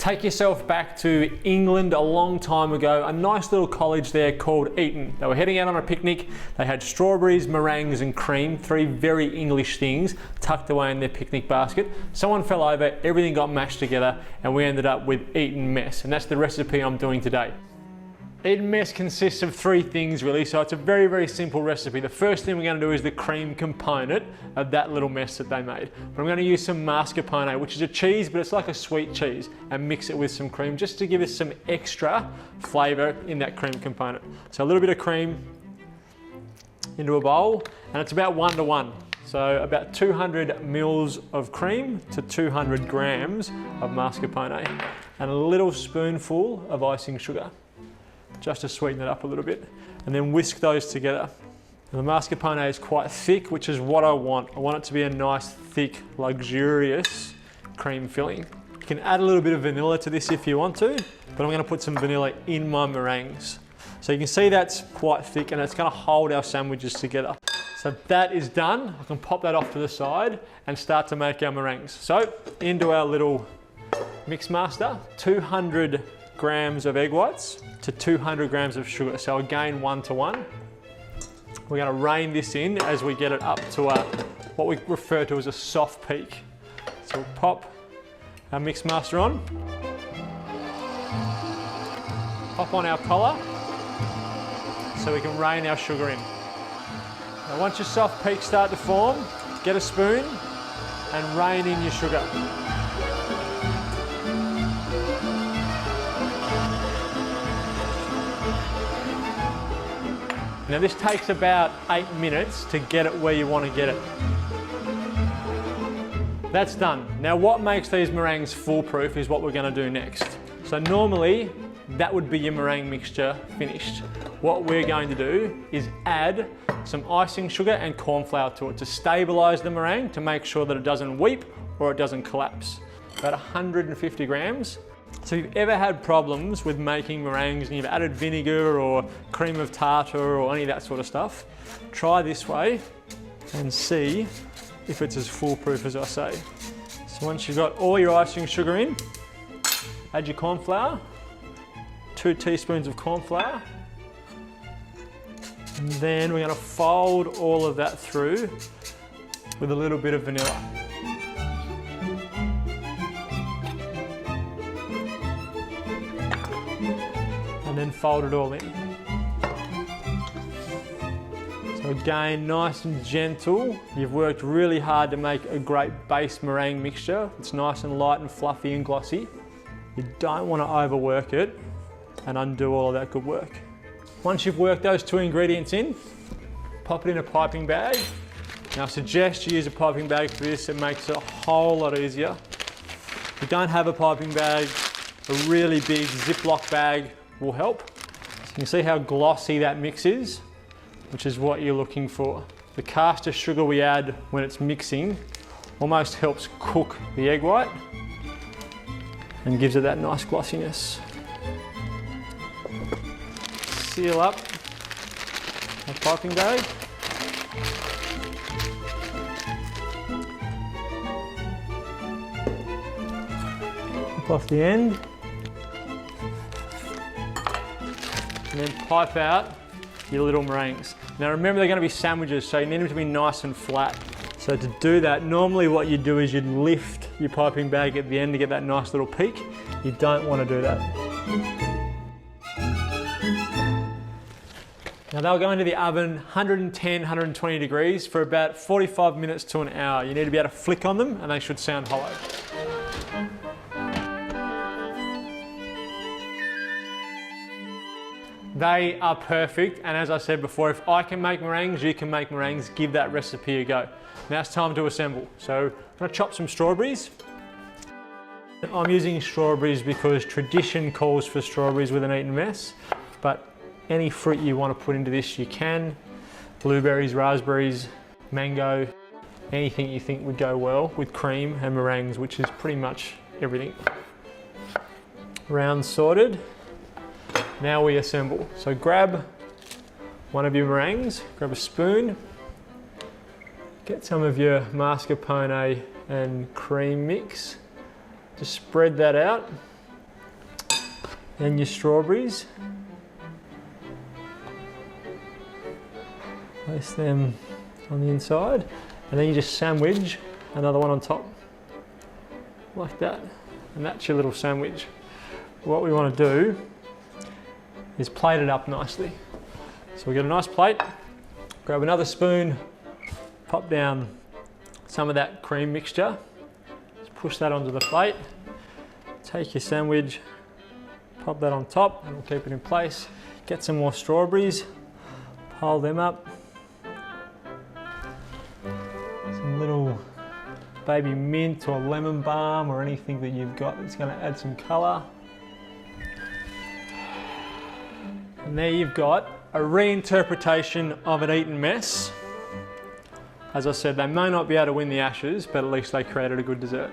Take yourself back to England a long time ago, a nice little college there called Eton. They were heading out on a picnic. They had strawberries, meringues and cream, three very English things tucked away in their picnic basket. Someone fell over, everything got mashed together and we ended up with Eton Mess, and that's the recipe I'm doing today. Eton Mess consists of three things really, so it's a very, very simple recipe. The first thing we're going to do is the cream component of that little mess that they made. But I'm going to use some mascarpone, which is a cheese, but it's like a sweet cheese, and mix it with some cream just to give us some extra flavour in that cream component. So a little bit of cream into a bowl, and it's about 1:1. So about 200 mils of cream to 200 grams of mascarpone, and a little spoonful of icing sugar, just to sweeten it up a little bit, and then whisk those together. And the mascarpone is quite thick, which is what I want. I want it to be a nice, thick, luxurious cream filling. You can add a little bit of vanilla to this if you want to, but I'm gonna put some vanilla in my meringues. So you can see that's quite thick and it's gonna hold our sandwiches together. So that is done. I can pop that off to the side and start to make our meringues. So into our little mix master, 200 grams of egg whites to 200 grams of sugar. So again, 1:1. We're going to rein this in as we get it up to what we refer to as a soft peak. So we'll pop our mix master on, pop on our collar so we can rein our sugar in. Now once your soft peaks start to form, get a spoon and rein in your sugar. Now this takes about 8 minutes to get it where you want to get it. That's done. Now what makes these meringues foolproof is what we're going to do next. So normally that would be your meringue mixture finished. What we're going to do is add some icing sugar and corn flour to it to stabilise the meringue, to make sure that it doesn't weep or it doesn't collapse. About 150 grams. So if you've ever had problems with making meringues and you've added vinegar or cream of tartar or any of that sort of stuff, try this way and see if it's as foolproof as I say. So once you've got all your icing sugar in, add your corn flour, 2 teaspoons of corn flour, and then we're going to fold all of that through with a little bit of vanilla. And then fold it all in. So again, nice and gentle. You've worked really hard to make a great base meringue mixture. It's nice and light and fluffy and glossy. You don't want to overwork it and undo all of that good work. Once you've worked those 2 ingredients in, pop it in a piping bag. Now I suggest you use a piping bag for this. It makes it a whole lot easier. If you don't have a piping bag, a really big Ziploc bag will help. So you can see how glossy that mix is, which is what you're looking for. The caster sugar we add when it's mixing almost helps cook the egg white and gives it that nice glossiness. Seal up our piping bag. Clip off the end. And then pipe out your little meringues. Now remember, they're going to be sandwiches, so you need them to be nice and flat. So to do that, normally what you do is you'd lift your piping bag at the end to get that nice little peak. You don't want to do that. Now they'll go into the oven 110, 120 degrees for about 45 minutes to an hour. You need to be able to flick on them and they should sound hollow. They are perfect, and as I said before, if I can make meringues, you can make meringues. Give that recipe a go. Now it's time to assemble. So I'm going to chop some strawberries. I'm using strawberries because tradition calls for strawberries with an Eton Mess, but any fruit you want to put into this you can. Blueberries, raspberries, mango, anything you think would go well with cream and meringues, which is pretty much everything. Round sorted. Now we assemble. So grab one of your meringues, grab a spoon, get some of your mascarpone and cream mix, just spread that out Then your strawberries. Place them on the inside, and then you just sandwich another one on top, like that. And that's your little sandwich. What we want to do is plate it up nicely. So we get a nice plate, grab another spoon, pop down some of that cream mixture, just push that onto the plate, take your sandwich, pop that on top, and we'll keep it in place. Get some more strawberries, pile them up. Some little baby mint or lemon balm or anything that you've got that's going to add some colour. And there you've got a reinterpretation of an Eton mess. As I said, they may not be able to win the Ashes, but at least they created a good dessert.